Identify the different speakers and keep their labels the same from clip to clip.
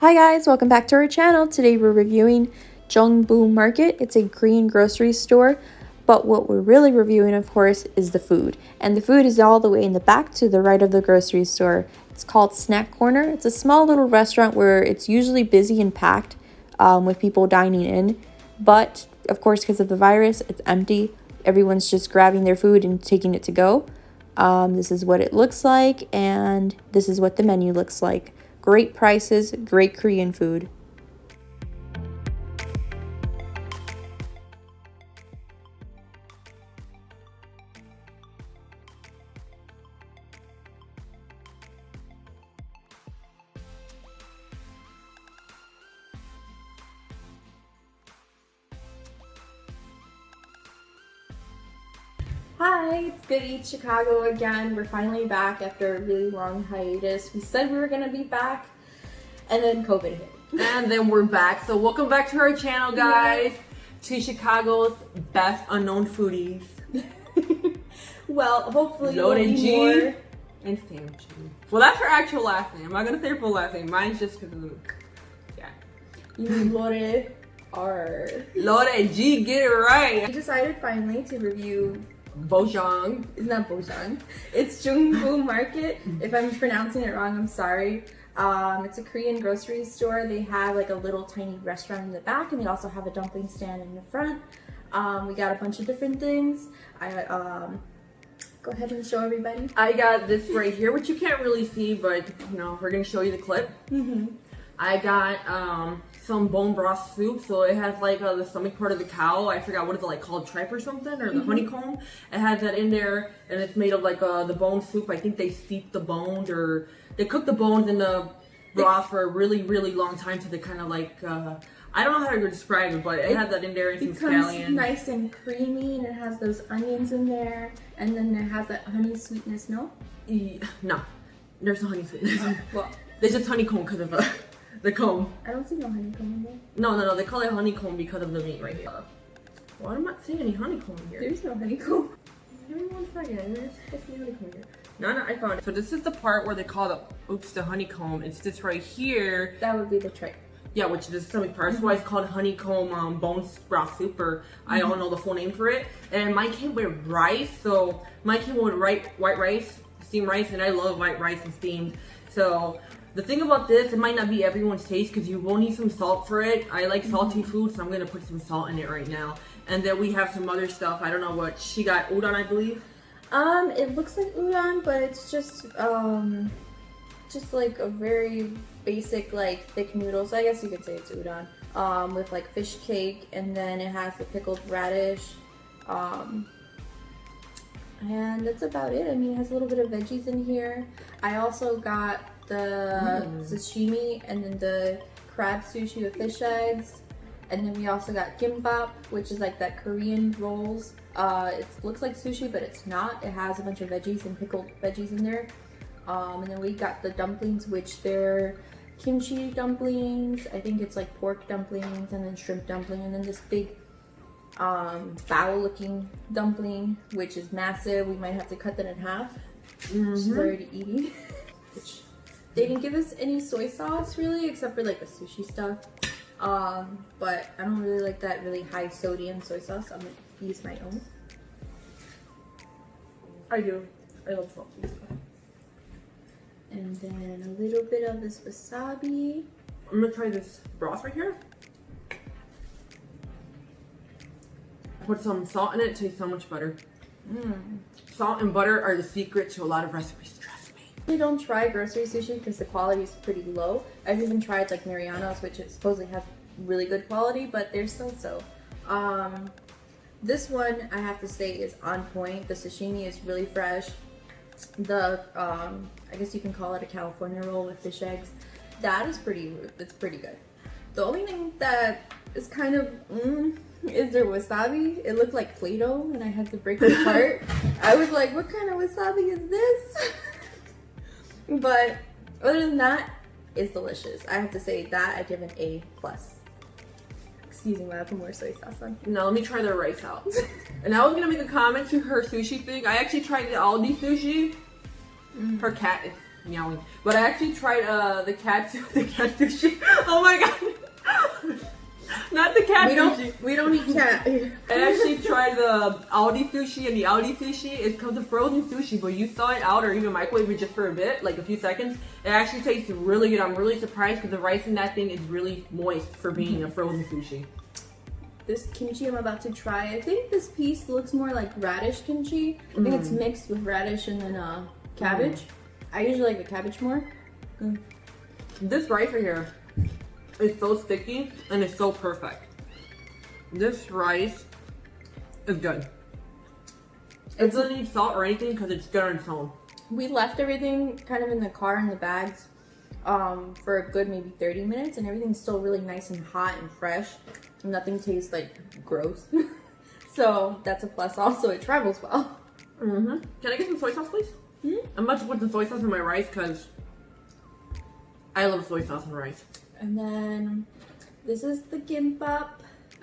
Speaker 1: Hi guys, welcome back to our channel. Today we're reviewing Joong Boo Market. It's a Korean grocery store, but what we're really reviewing, of course, is the food. And the food is all the way in the back to the right of the grocery store. It's called Snack Corner. It's a small little restaurant where it's usually busy and packed with people dining in. But, of course, because of the virus, it's empty. Everyone's just grabbing their food and taking it to go. This is what it looks like, and this is what the menu looks like. Great prices, great Korean food. Hi, it's Good Eat Chicago again. We're finally back after a really long hiatus. We said we were gonna be back, and then COVID hit.
Speaker 2: And then we're back. So welcome back to our channel, guys. To Chicago's best unknown foodies.
Speaker 1: Well, hopefully
Speaker 2: Loaded G
Speaker 1: more.
Speaker 2: and Sam G. Well, that's her actual last name. I'm not gonna say her full last name. Mine's just because of yeah.
Speaker 1: You mean Lore R.
Speaker 2: Loaded G, get it right.
Speaker 1: We decided finally to review
Speaker 2: Bojang.
Speaker 1: It's not Bojang. It's Joong Boo Market. If I'm pronouncing it wrong, I'm sorry. It's a Korean grocery store. They have like a little tiny restaurant in the back, and they also have a dumpling stand in the front. We got a bunch of different things. Go ahead and show everybody.
Speaker 2: I got this right here, which you can't really see, but you know, we're gonna show you the clip. I got some bone broth soup, so it has like the stomach part of the cow. I forgot what is it like called, tripe or something, or the honeycomb. It has that in there, and it's made of like the bone soup. I think they steep the bones, or they cook the bones in the broth for a really long time, so they kind of like I don't know how to describe it, but it has that in there, and some scallions.
Speaker 1: It becomes nice and creamy, and it has those onions in there, and then it has that honey sweetness. No,
Speaker 2: no, there's no honey sweetness.
Speaker 1: Well,
Speaker 2: there's just honeycomb because of the comb.
Speaker 1: I don't see no honeycomb in there.
Speaker 2: No, they call it honeycomb because of the meat right here. Well, I'm not seeing any honeycomb here.
Speaker 1: There's no honeycomb.
Speaker 2: Give me 1 second. There's supposed to be honeycomb here. No, I found it. So this is the part where they call the honeycomb. It's this right here.
Speaker 1: That would be the tripe.
Speaker 2: Yeah, which is the stomach part. That's why it's called honeycomb bone broth soup, or I don't know the full name for it. And mine came with rice. So mine came with white rice, steamed rice, and I love white rice and steamed. So the thing about this, it might not be everyone's taste because you will need some salt for it. I like salty food, so I'm gonna put some salt in it right now. And then we have some other stuff. I don't know what she got. Udon, I believe.
Speaker 1: It looks like udon, but it's just like a very basic like thick noodles. I guess you could say it's udon. With like fish cake, and then it has the pickled radish. And that's about it. I mean, it has a little bit of veggies in here. I also got the sashimi, and then the crab sushi with fish eggs, and then we also got kimbap, which is like that Korean rolls. It looks like sushi, but it's not. It has a bunch of veggies and pickled veggies in there. And then we got the dumplings, which they're kimchi dumplings. I think it's like pork dumplings, and then shrimp dumpling, and then this big foul looking dumpling, which is massive. We might have to cut that in half. She's already eating. Which they didn't give us any soy sauce really, except for like the sushi stuff. But I don't really like that really high sodium soy sauce. I'm gonna use my own.
Speaker 2: I do. I love salty stuff.
Speaker 1: And then a little bit of this wasabi.
Speaker 2: I'm gonna try this broth right here. Put some salt in it. It tastes so much better. Salt and butter are the secret to a lot of recipes. Trust me.
Speaker 1: We don't try grocery sushi because the quality is pretty low. I've even tried like Mariano's, which supposedly has really good quality, but they're still so. This one I have to say is on point. The sashimi is really fresh. The I guess you can call it a California roll with fish eggs. That is it's pretty good. The only thing that is kind of is their wasabi. It looked like Play-Doh, and I had to break it apart. I was like, what kind of wasabi is this? But other than that, it's delicious. I have to say that I give an A+. Excuse me, I put more soy sauce on.
Speaker 2: Now let me try their rice out. And I was gonna make a comment to her sushi thing. I actually tried the Aldi sushi. Her cat is meowing. But I actually tried the cat sushi. Oh my god. Not the cat sushi.
Speaker 1: We don't eat cat.
Speaker 2: I actually tried the Aldi sushi, and the Aldi sushi, it comes with frozen sushi, but you thaw it out or even microwave it just for a bit, like a few seconds. It actually tastes really good. I'm really surprised because the rice in that thing is really moist for being a frozen sushi.
Speaker 1: This kimchi I'm about to try, I think this piece looks more like radish kimchi. I think it's mixed with radish and then cabbage. I usually like the cabbage more.
Speaker 2: This rice right here is so sticky and it's so perfect. This rice is good. It doesn't need salt or anything because it's good on its own.
Speaker 1: We left everything kind of in the car in the bags for a good maybe 30 minutes, and everything's still really nice and hot and fresh. Nothing tastes like gross. So that's a plus. Also, it travels well.
Speaker 2: Can I get some soy sauce, please? I'm about to put the soy sauce in my rice because I love soy sauce and rice.
Speaker 1: And then this is the gimbap,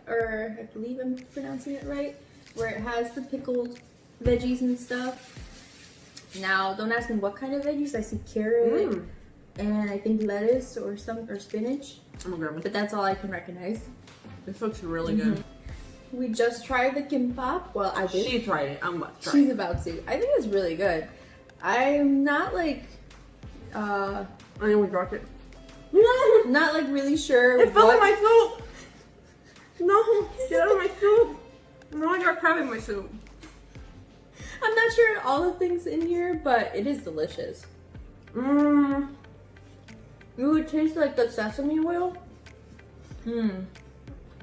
Speaker 1: or I believe I'm pronouncing it right, where it has the pickled veggies and stuff. Now, don't ask me what kind of veggies. I see carrot and I think lettuce or spinach.
Speaker 2: I'm gonna grab it.
Speaker 1: But that's all I can recognize.
Speaker 2: This looks really good.
Speaker 1: We just tried the gimbap. Well, I did.
Speaker 2: She tried it. I'm about to try
Speaker 1: She's
Speaker 2: it.
Speaker 1: about to. I think it's really good. I'm not like,
Speaker 2: I almost dropped it.
Speaker 1: not like really sure.
Speaker 2: It fell in my soup. No, get out of my soup. No, I got crab in my soup.
Speaker 1: I'm not sure all the things in here, but it is delicious. It would taste like the sesame oil.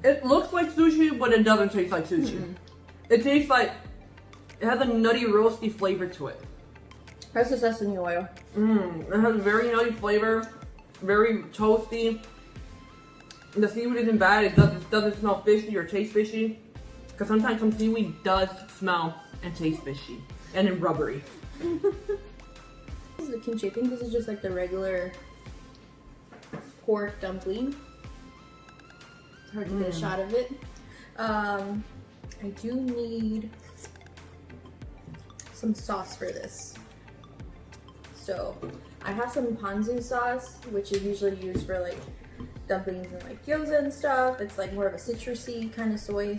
Speaker 2: It looks like sushi, but it doesn't taste like sushi. It tastes like, it has a nutty, roasty flavor to it.
Speaker 1: That's the sesame oil.
Speaker 2: It has a very nutty flavor, very toasty. The seaweed isn't bad. It doesn't smell fishy or taste fishy. Because sometimes some seaweed does smell and taste fishy and then rubbery.
Speaker 1: This is the kimchi. I think this is just like the regular pork dumpling. It's hard to get a shot of it. I do need some sauce for this. So I have some ponzu sauce, which is usually used for like dumplings and like gyoza and stuff. It's like more of a citrusy kind of soy.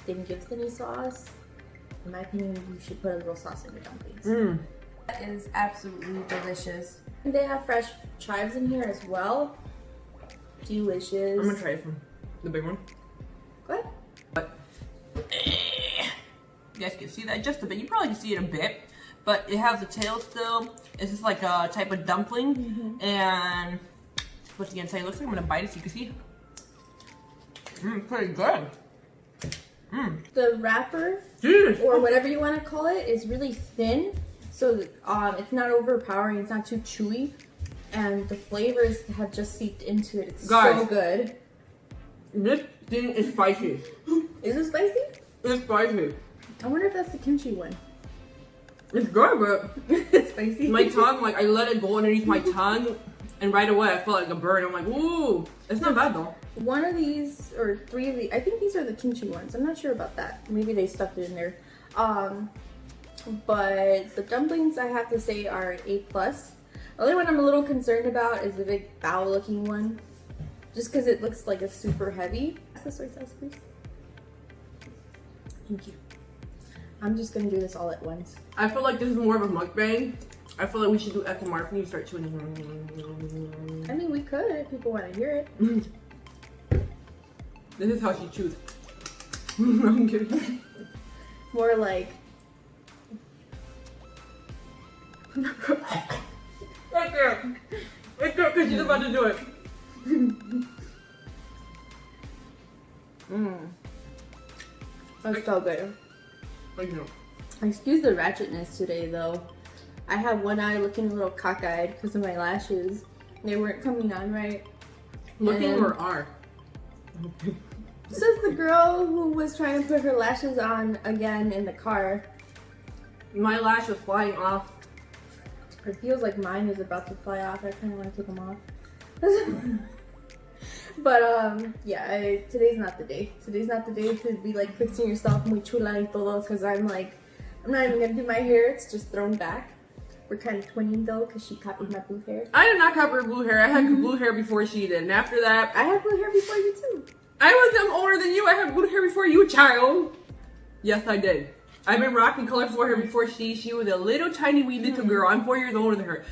Speaker 1: Didn't give us any sauce. In my opinion, you should put a little sauce in your dumplings. That is absolutely delicious. And they have fresh chives in here as well. Delicious.
Speaker 2: I'm gonna try this one, the big one.
Speaker 1: Go ahead.
Speaker 2: But you guys can see that just a bit. You probably can see it a bit, but it has the tail still. It's just like a type of dumpling, and what's the inside? It looks like I'm gonna bite it so you can see. Pretty good.
Speaker 1: The wrapper, or whatever you want to call it, is really thin, so it's not overpowering. It's not too chewy, and the flavors have just seeped into it. It's so good.
Speaker 2: This thing is spicy.
Speaker 1: Is it spicy?
Speaker 2: It's spicy.
Speaker 1: I wonder if that's the kimchi one.
Speaker 2: It's good, but
Speaker 1: It's spicy.
Speaker 2: my tongue, like I let it go underneath my tongue, and right away I felt like a burn. I'm like, ooh, it's not bad though.
Speaker 1: One of these, or three of these, I think these are the kimchi ones. I'm not sure about that. Maybe they stuffed it in there. But the dumplings, I have to say, are an A+. The only one I'm a little concerned about is the big bow looking one. Just because it looks like it's super heavy. The soy sauce, please. Thank you. I'm just gonna do this all at once.
Speaker 2: I feel like this is more of a mukbang. I feel like we should do SMR when you start chewing.
Speaker 1: I mean, we could if people want to hear it.
Speaker 2: This is how she chews. I'm kidding.
Speaker 1: More like...
Speaker 2: Right there. Right there, because she's about to do it.
Speaker 1: That's so good.
Speaker 2: Thank you.
Speaker 1: Excuse the ratchetness today, though. I have one eye looking a little cockeyed because of my lashes. They weren't coming on right.
Speaker 2: Looking or are?
Speaker 1: This is the girl who was trying to put her lashes on again in the car.
Speaker 2: My lash was flying off.
Speaker 1: It feels like mine is about to fly off. I kind of want to take them off. But yeah, today's not the day. Today's not the day to be like fixing yourself muy chula y todo, because I'm not even gonna do my hair. It's just thrown back. We're kind of twinning though, because she copied my blue hair.
Speaker 2: I did not copy her blue hair. I had blue hair before she did. And after that,
Speaker 1: I had blue hair before you too.
Speaker 2: I'm older than you. I had blue hair before you, child. Yes, I did. I've been rocking colorful hair before she was a little tiny wee little girl. I'm 4 years older than her.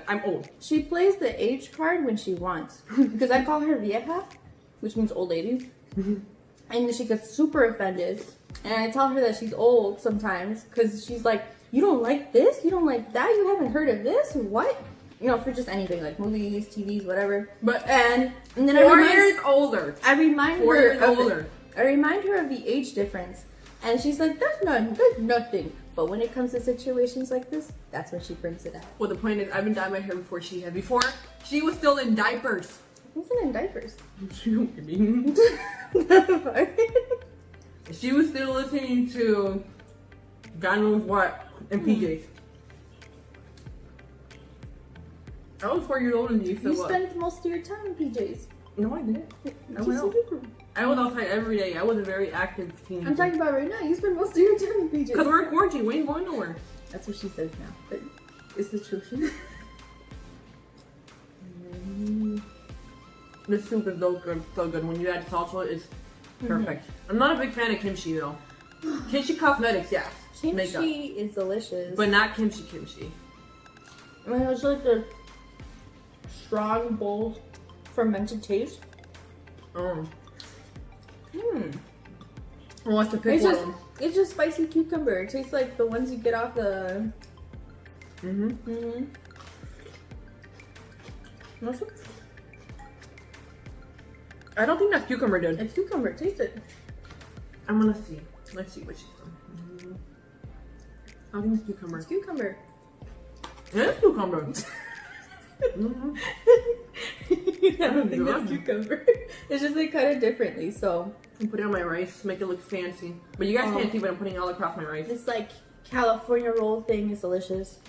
Speaker 2: I'm old.
Speaker 1: She plays the age card when she wants. Because I call her vieja, which means old lady. And she gets super offended. And I tell her that she's old sometimes. Because she's like, you don't like this? You don't like that? You haven't heard of this? What? You know, for just anything, like movies, TVs, whatever.
Speaker 2: But
Speaker 1: and then
Speaker 2: 4 years older.
Speaker 1: I remind
Speaker 2: 4
Speaker 1: her
Speaker 2: years
Speaker 1: of
Speaker 2: older.
Speaker 1: I remind her of the age difference. And she's like, that's nothing. But when it comes to situations like this, that's when she brings it out.
Speaker 2: Well, the point is, I've been dyeing my hair before she had. Before, she was still in diapers.
Speaker 1: I wasn't in diapers.
Speaker 2: She was still listening to God knows what in PJs. I was 4 years older than you, so
Speaker 1: You
Speaker 2: what?
Speaker 1: spent most of your time in PJs.
Speaker 2: No, I didn't. I went
Speaker 1: Yes,
Speaker 2: out.
Speaker 1: you do.
Speaker 2: I was outside every day. I was a very active teen.
Speaker 1: I'm talking about right now. You spend most of your time in PJs.
Speaker 2: Because we're in quarantine. We ain't going nowhere.
Speaker 1: That's what she says now. But it's the truth.
Speaker 2: This soup is so good. So good. When you add salt to it, it's perfect. I'm not a big fan of kimchi, though. Kimchi cosmetics, yes.
Speaker 1: Kimchi
Speaker 2: Makeup.
Speaker 1: is delicious.
Speaker 2: But not kimchi.
Speaker 1: I mean, it's like a strong, bold, fermented taste.
Speaker 2: Oh. Well, what's the pick
Speaker 1: It's just,
Speaker 2: one?
Speaker 1: it's just spicy cucumber. It tastes like the ones you get off the... What's it?
Speaker 2: I don't think that's cucumber, dude.
Speaker 1: It's cucumber. Taste it.
Speaker 2: I'm gonna see. Let's see what she's done. I don't think it's cucumber.
Speaker 1: It's cucumber.
Speaker 2: It is cucumber.
Speaker 1: I don't think it's cucumber. It's just they cut it differently, so...
Speaker 2: I'm putting it on my rice to make it look fancy. But you guys can't see, but I'm putting it all across my rice.
Speaker 1: This like California roll thing is delicious.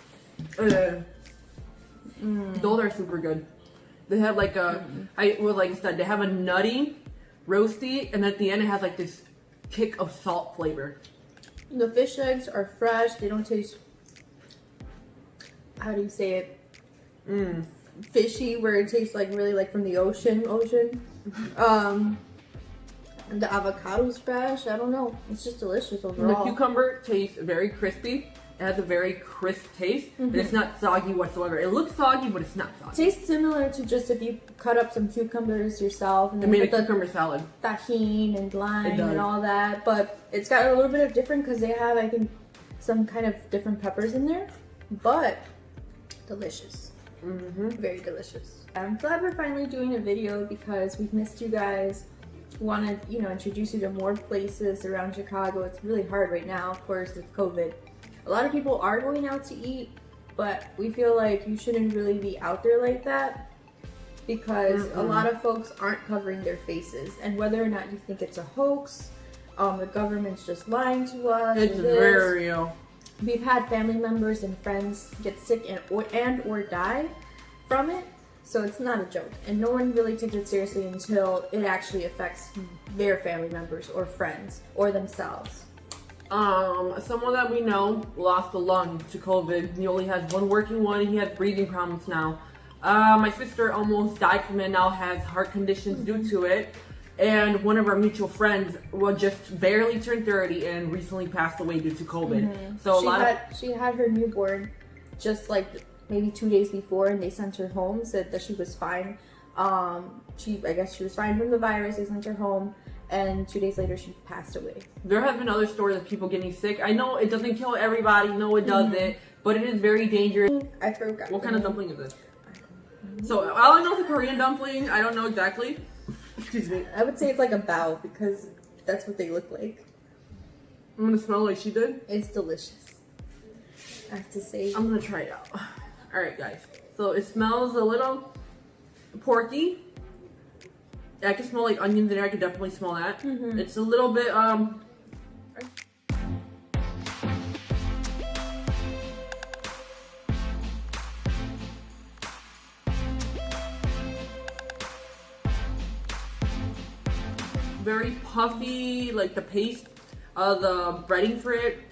Speaker 2: Those are super good. They have like a, like I said, they have a nutty, roasty, and at the end it has like this kick of salt flavor.
Speaker 1: The fish eggs are fresh. They don't taste, how do you say it? Fishy, where it tastes like really like from the ocean. The avocado's fresh. I don't know. It's just delicious overall.
Speaker 2: The cucumber tastes very crispy. It has a very crisp taste, and it's not soggy whatsoever. It looks soggy, but it's not soggy.
Speaker 1: Tastes similar to just if you cut up some cucumbers yourself and
Speaker 2: I made a
Speaker 1: put
Speaker 2: cucumber salad.
Speaker 1: Tahini and lime
Speaker 2: It
Speaker 1: and all that, but it's got a little bit of different because they have, I think, some kind of different peppers in there, but delicious. Very delicious. I'm glad we're finally doing a video because we've missed you guys. Want to, you know, introduce you to more places around Chicago. It's really hard right now, of course, with COVID. A lot of people are going out to eat, but we feel like you shouldn't really be out there like that because a lot of folks aren't covering their faces. And whether or not you think it's a hoax, the government's just lying to us.
Speaker 2: It's very real.
Speaker 1: We've had family members and friends get sick and or die from it. So it's not a joke. And no one really takes it seriously until it actually affects their family members or friends or themselves.
Speaker 2: Someone that we know lost a lung to COVID. He only has one working one, and he has breathing problems now. My sister almost died from it, now has heart conditions due to it. And one of our mutual friends just barely turned 30 and recently passed away due to COVID. So
Speaker 1: she had her newborn just like maybe 2 days before, and they sent her home, said that she was fine. I guess she was fine from the virus. They sent her home. And 2 days later, she passed away.
Speaker 2: There have been other stories of people getting sick. I know it doesn't kill everybody. No, it doesn't. But it is very dangerous.
Speaker 1: I forgot.
Speaker 2: What kind of dumpling is this? So, all I know is a Korean dumpling. I don't know exactly. Excuse me.
Speaker 1: I would say it's like a bao because that's what they look like.
Speaker 2: I'm going to smell like she did.
Speaker 1: It's delicious. I have to say.
Speaker 2: I'm going to try it out. Alright, guys. So, it smells a little porky. I can smell like onions in there. I can definitely smell that. It's a little bit very puffy, like the paste of the breading for it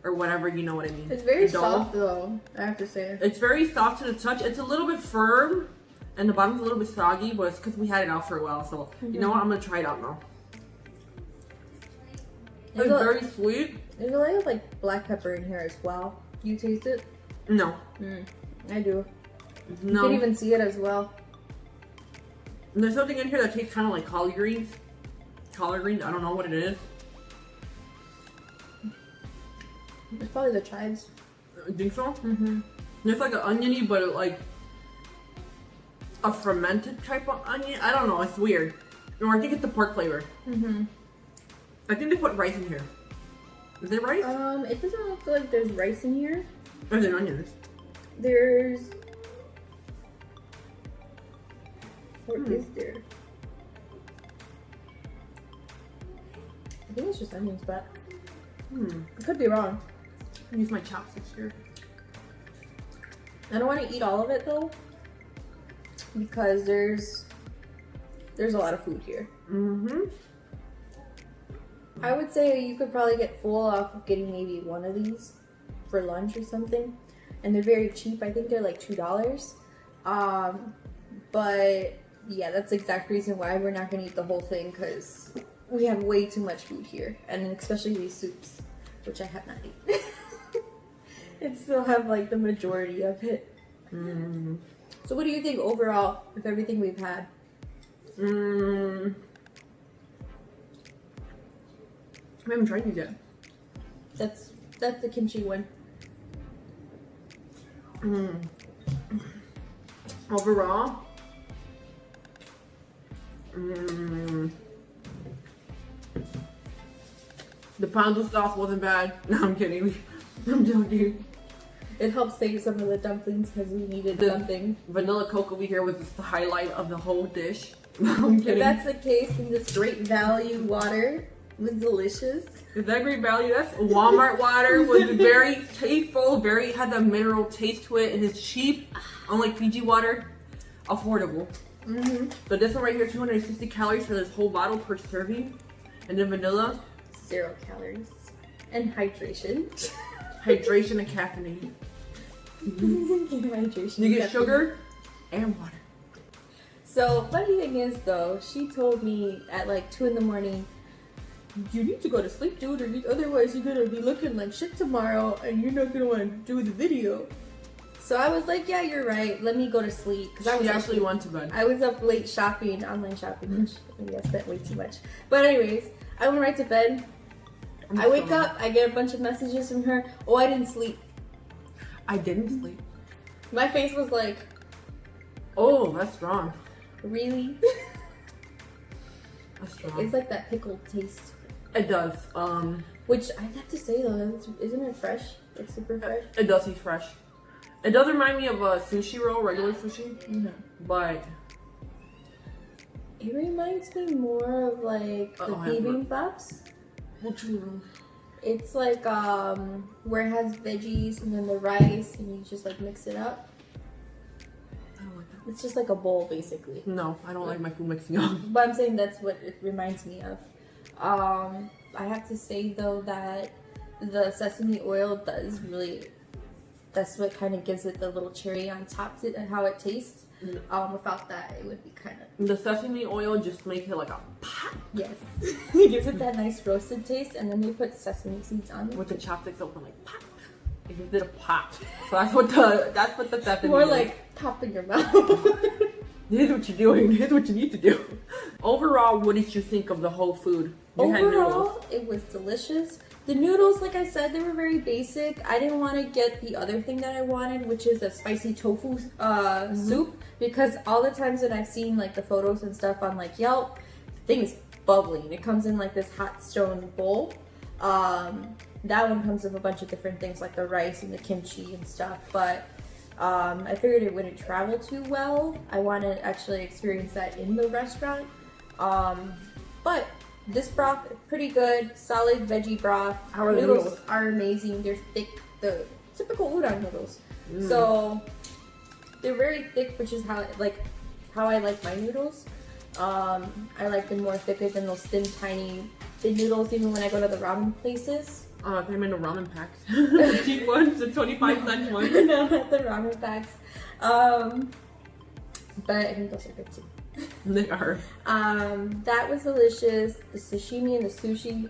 Speaker 2: or whatever, you know what I mean.
Speaker 1: It's very
Speaker 2: dough.
Speaker 1: soft though, I have to say.
Speaker 2: It's very soft to the touch. It's a little bit firm, and the bottom's a little bit soggy, but it's because we had it out for a while. So you know what? I'm gonna try it out now. It's very sweet.
Speaker 1: There's a lot of like black pepper in here as well. Do you taste it?
Speaker 2: No.
Speaker 1: I do.
Speaker 2: No.
Speaker 1: You can even see it as well.
Speaker 2: And there's something in here that tastes kind of like collard greens. Collard greens, I don't know what it is.
Speaker 1: It's probably the chives.
Speaker 2: You think so? It's like an oniony, but like a fermented type of onion. I don't know. It's weird. Or I think it's the pork flavor. I think they put rice in here. Is there rice?
Speaker 1: It doesn't look like there's rice in here.
Speaker 2: Or is there onions?
Speaker 1: There's... What is there? I think it's just onions, but I could be wrong.
Speaker 2: Use my chopsticks here.
Speaker 1: I don't want to eat all of it though, because there's a lot of food here. I would say you could probably get full off of getting maybe one of these for lunch or something, and they're very cheap. I think they're like $2. But yeah, that's the exact reason why we're not gonna eat the whole thing, because we have way too much food here, and especially these soups, which I have not eaten. And still have like the majority of it. So what do you think overall with everything we've had?
Speaker 2: I haven't tried these yet.
Speaker 1: That's the kimchi one.
Speaker 2: Overall, the pound of sauce wasn't bad. No, I'm kidding. I'm joking.
Speaker 1: It helps save some of the dumplings because we needed something.
Speaker 2: Vanilla coke over here was the highlight of the whole dish. No, I'm kidding.
Speaker 1: If that's the case, then this Great Value water was delicious.
Speaker 2: Is that Great Value? That's Walmart water. Was very tasteful, had that mineral taste to it, and it's cheap. Unlike Fiji water, affordable. So this one right here, 260 calories for this whole bottle per serving, and then vanilla,
Speaker 1: 0 calories, and hydration.
Speaker 2: Hydration and caffeine.
Speaker 1: Hydration.
Speaker 2: You get sugar and water.
Speaker 1: So funny thing is though, she told me at like 2 in the morning, you need to go to sleep, dude, or otherwise you're gonna be looking like shit tomorrow and you're not gonna want to do the video. So I was like, yeah, you're right. Let me go to sleep. Because I was
Speaker 2: actually went to bed.
Speaker 1: I was up late shopping, online shopping, which maybe I spent way too much. But anyways, I went right to bed. I wake up, I get a bunch of messages from her. Oh, I didn't sleep.
Speaker 2: I didn't sleep.
Speaker 1: My face was like,
Speaker 2: oh, that's wrong.
Speaker 1: Really?
Speaker 2: That's wrong.
Speaker 1: It's like that pickled taste.
Speaker 2: It does.
Speaker 1: Which I have to say though, isn't it fresh? It's super fresh.
Speaker 2: It does taste fresh. It does remind me of a sushi roll, regular sushi, but
Speaker 1: it reminds me more of like the bibimbaps.
Speaker 2: What's your roll?
Speaker 1: It's like where it has veggies and then the rice and you just like mix it up.
Speaker 2: I don't like that.
Speaker 1: It's just like a bowl basically.
Speaker 2: No, I don't like my food mixing up.
Speaker 1: But I'm saying that's what it reminds me of. I have to say though that the sesame oil does really, that's what kind of gives it the little cherry on top to how it tastes. Without that, it would be kind of...
Speaker 2: The sesame oil just makes it like a pop.
Speaker 1: Yes. It gives it that nice roasted taste, and then they put sesame seeds on it.
Speaker 2: With the chopsticks open like pop. It gives it a pop. So that's what the sesame
Speaker 1: More
Speaker 2: is.
Speaker 1: like pop in your mouth.
Speaker 2: Here's what you're doing. Here's what you need to do. Overall, what did you think of the whole food? You had noodles.
Speaker 1: Overall, it was delicious. The noodles, like I said, they were very basic. I didn't want to get the other thing that I wanted, which is a spicy tofu soup, because all the times that I've seen like the photos and stuff on like Yelp, the thing is bubbling. It comes in like this hot stone bowl. That one comes with a bunch of different things like the rice and the kimchi and stuff, but I figured it wouldn't travel too well. I want to actually experience that in the restaurant. But this broth, pretty good, solid veggie broth.
Speaker 2: How are the
Speaker 1: noodles? Are amazing. They're thick, the typical udon noodles. So they're very thick, which is how I like my noodles. I like them more thicker than those thin noodles. Even when I go to the ramen places,
Speaker 2: Came in the ramen packs. Cheap ones, the 25-cent ones.
Speaker 1: No, not the ramen packs. But I think those are good too.
Speaker 2: They are.
Speaker 1: That was delicious. The sashimi and the sushi,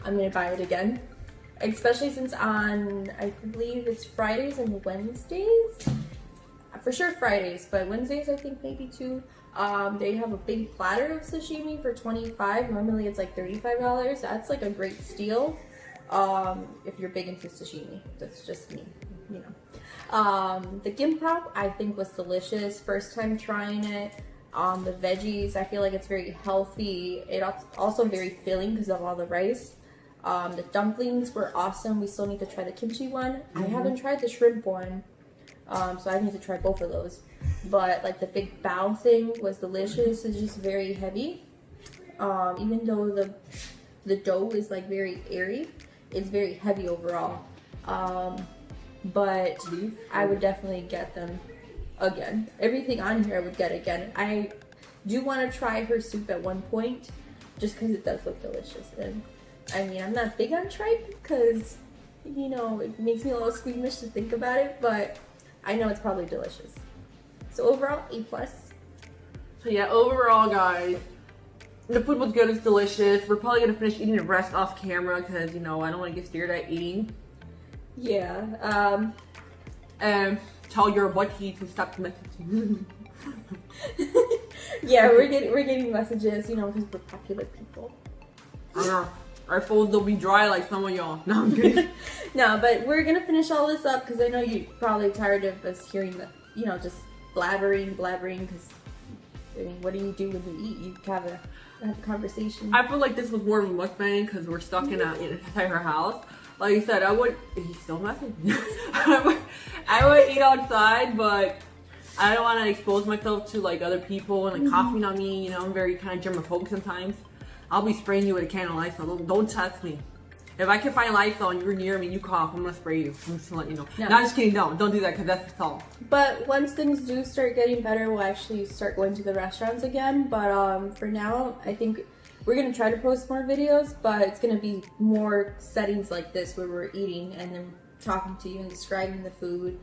Speaker 1: I'm gonna buy it again. Especially since on, I believe it's Fridays and Wednesdays. For sure Fridays, but Wednesdays I think maybe too. They have a big platter of sashimi for $25. Normally it's like $35. That's like a great steal. If you're big into sashimi. That's just me, you know. The gimbap I think was delicious. First time trying it. The veggies, I feel like it's very healthy. It's also very filling because of all the rice. The dumplings were awesome. We still need to try the kimchi one. I haven't tried the shrimp one. So I need to try both of those. But like the big bao thing was delicious. It's just very heavy. Even though the dough is like very airy, it's very heavy overall. But I would definitely get them again. Everything on here I would get again. I do want to try her soup at one point, just because it does look delicious. And I mean, I'm not big on tripe because, you know, it makes me a little squeamish to think about it, but I know it's probably delicious. So overall, A+.
Speaker 2: So yeah, overall, guys, the food was good. It's delicious. We're probably gonna finish eating the rest off camera because, you know, I don't want to get scared at eating.
Speaker 1: Yeah.
Speaker 2: And tell your butties to stop messaging.
Speaker 1: Yeah, we're getting messages, you know, because we're popular people.
Speaker 2: I know. Our phones will be dry like some of y'all. No, I'm kidding.
Speaker 1: No, but we're gonna finish all this up because I know you're probably tired of us hearing the, you know, just blabbering. Because I mean, what do you do when you eat? You have a conversation.
Speaker 2: I feel like this was more of a mukbang because we're stuck inside her house. Like you said, he's still messing. I would eat outside, but I don't want to expose myself to like other people and like coughing on me. You know, I'm very kind of germophobic sometimes. I'll be spraying you with a can of Lysol. Don't touch me. If I can find Lysol and you're near me and you cough, I'm gonna spray you. I'm just gonna let you know. No, I'm just kidding. Don't do that because that's assault.
Speaker 1: But once things do start getting better, we'll actually start going to the restaurants again. But for now, I think we're gonna try to post more videos, but it's gonna be more settings like this where we're eating and then talking to you and describing the food.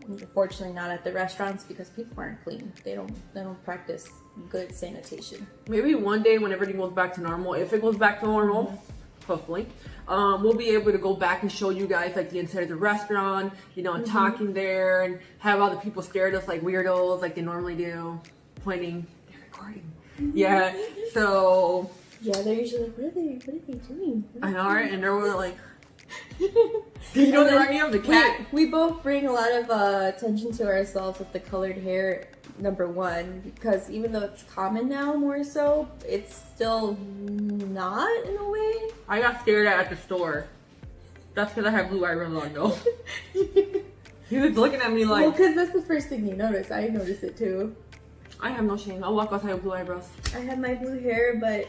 Speaker 1: Unfortunately, not at the restaurants because people aren't clean. They don't practice good sanitation.
Speaker 2: Maybe one day when everything goes back to normal, if it goes back to normal, hopefully, we'll be able to go back and show you guys like the inside of the restaurant, you know, and talking there and have all the people stare at us like weirdos like they normally do, pointing, they're recording. Yeah, so
Speaker 1: yeah, they're usually like, what are they doing?
Speaker 2: I know, right? And they're like, you know, they're running up the cat.
Speaker 1: We both bring a lot of attention to ourselves with the colored hair. Number one, because even though it's common now more so, it's still not in a way.
Speaker 2: I got stared at the store. That's because I have blue eyebrows on though. He was looking at me like,
Speaker 1: well, because that's the first thing you notice. I noticed it too.
Speaker 2: I have no shame. I'll walk outside with blue eyebrows.
Speaker 1: I have my blue hair, but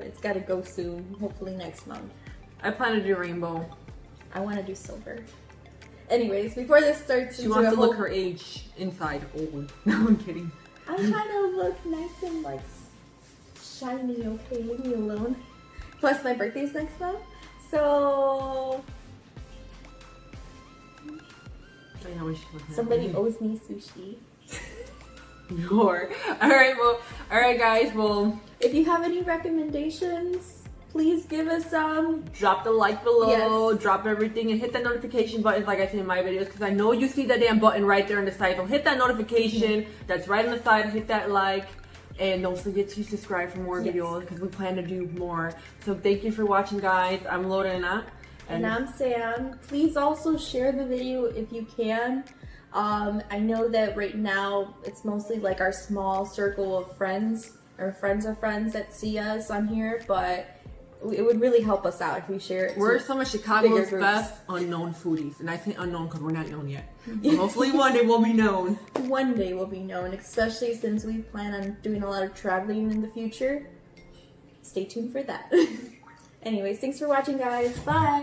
Speaker 1: it's got to go soon. Hopefully next month.
Speaker 2: I plan to do rainbow.
Speaker 1: I want to do silver. Anyways, before this starts,
Speaker 2: she wants to look her age inside old. No, I'm kidding.
Speaker 1: I'm trying to look nice and like shiny. Okay, leave me alone. Plus, my birthday's next month, so
Speaker 2: I know
Speaker 1: somebody owes me sushi.
Speaker 2: Sure. All right, guys. Well,
Speaker 1: if you have any recommendations, please give us some.
Speaker 2: Drop the like below,
Speaker 1: yes.
Speaker 2: Drop everything, and hit that notification button like I say in my videos, because I know you see that damn button right there on the side. So hit that notification that's right on the side, hit that like, and don't forget to subscribe for more videos because we plan to do more. So thank you for watching, guys. I'm Lorena.
Speaker 1: And I'm Sam. Please also share the video if you can. I know that right now it's mostly like our small circle of friends, or friends of friends that see us on here, but it would really help us out if we share it.
Speaker 2: We're some of Chicago's best unknown foodies, and I say unknown because we're not known yet. So hopefully one day we'll be known.
Speaker 1: One day we'll be known, especially since we plan on doing a lot of traveling in the future. Stay tuned for that. Anyways, thanks for watching, guys. Bye!